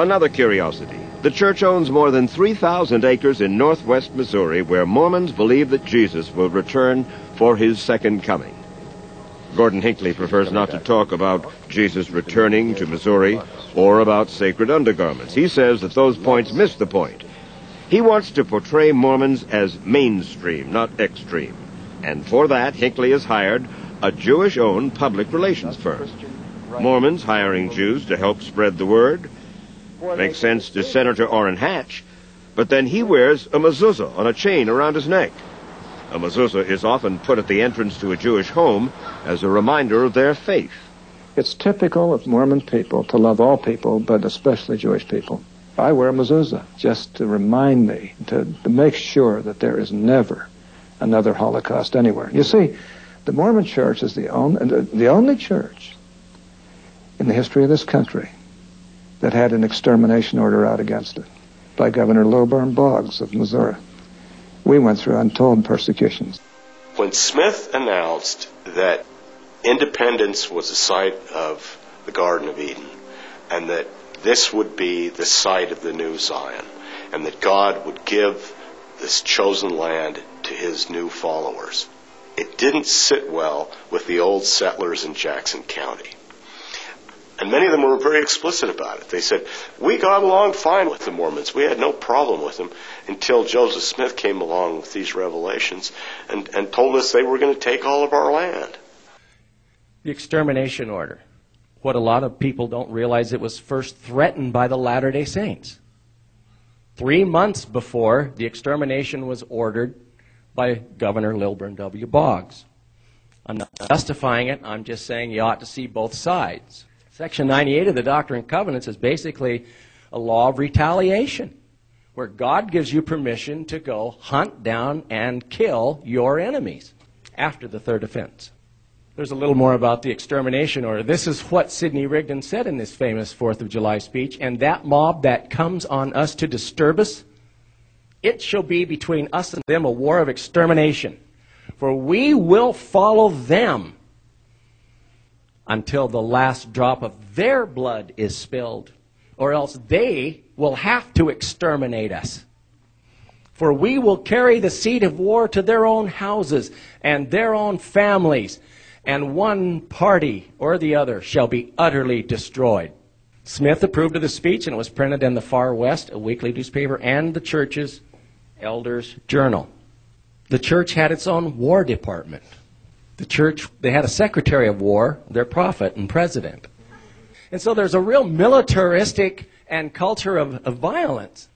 Another curiosity. The church owns more than 3,000 acres in northwest Missouri where Mormons believe that Jesus will return for his second coming. Gordon Hinckley prefers not to talk about Jesus returning to Missouri or about sacred undergarments. He says that those points miss the point. He wants to portray Mormons as mainstream, not extreme. And for that, Hinckley has hired a Jewish-owned public relations firm. Mormons hiring Jews to help spread the word. Makes sense to Senator Orrin Hatch, but then he wears a mezuzah on a chain around his neck. A mezuzah is often put at the entrance to a Jewish home as a reminder of their faith. It's typical of Mormon people to love all people, but especially Jewish people. I wear a mezuzah just to remind me, to make sure that there is never another Holocaust anywhere. You see, the Mormon Church is the only church in the history of this country that had an extermination order out against it by Governor Lilburn Boggs of Missouri. We went through untold persecutions. When Smith announced that independence was the site of the Garden of Eden, and that this would be the site of the new Zion, and that God would give this chosen land to his new followers, it didn't sit well with the old settlers in Jackson County. And many of them were very explicit about it. They said, we got along fine with the Mormons. We had no problem with them until Joseph Smith came along with these revelations and told us they were going to take all of our land. The extermination order. What a lot of people don't realize, it was first threatened by the Latter-day Saints. 3 months before the extermination was ordered by Governor Lilburn W. Boggs. I'm not justifying it. I'm just saying you ought to see both sides. Section 98 of the Doctrine and Covenants is basically a law of retaliation, where God gives you permission to go hunt down and kill your enemies after the third offense. There's a little more about the extermination order. This is what Sidney Rigdon said in this famous 4th of July speech, and that mob that comes on us to disturb us, it shall be between us and them a war of extermination, for we will follow them until the last drop of their blood is spilled, or else they will have to exterminate us. For we will carry the seed of war to their own houses and their own families, and one party or the other shall be utterly destroyed. Smith approved of the speech, and it was printed in the Far West, a weekly newspaper, and the church's Elders' Journal. The church had its own War Department. The church, they had a Secretary of War, their prophet and president. And so there's a real militaristic and culture of violence.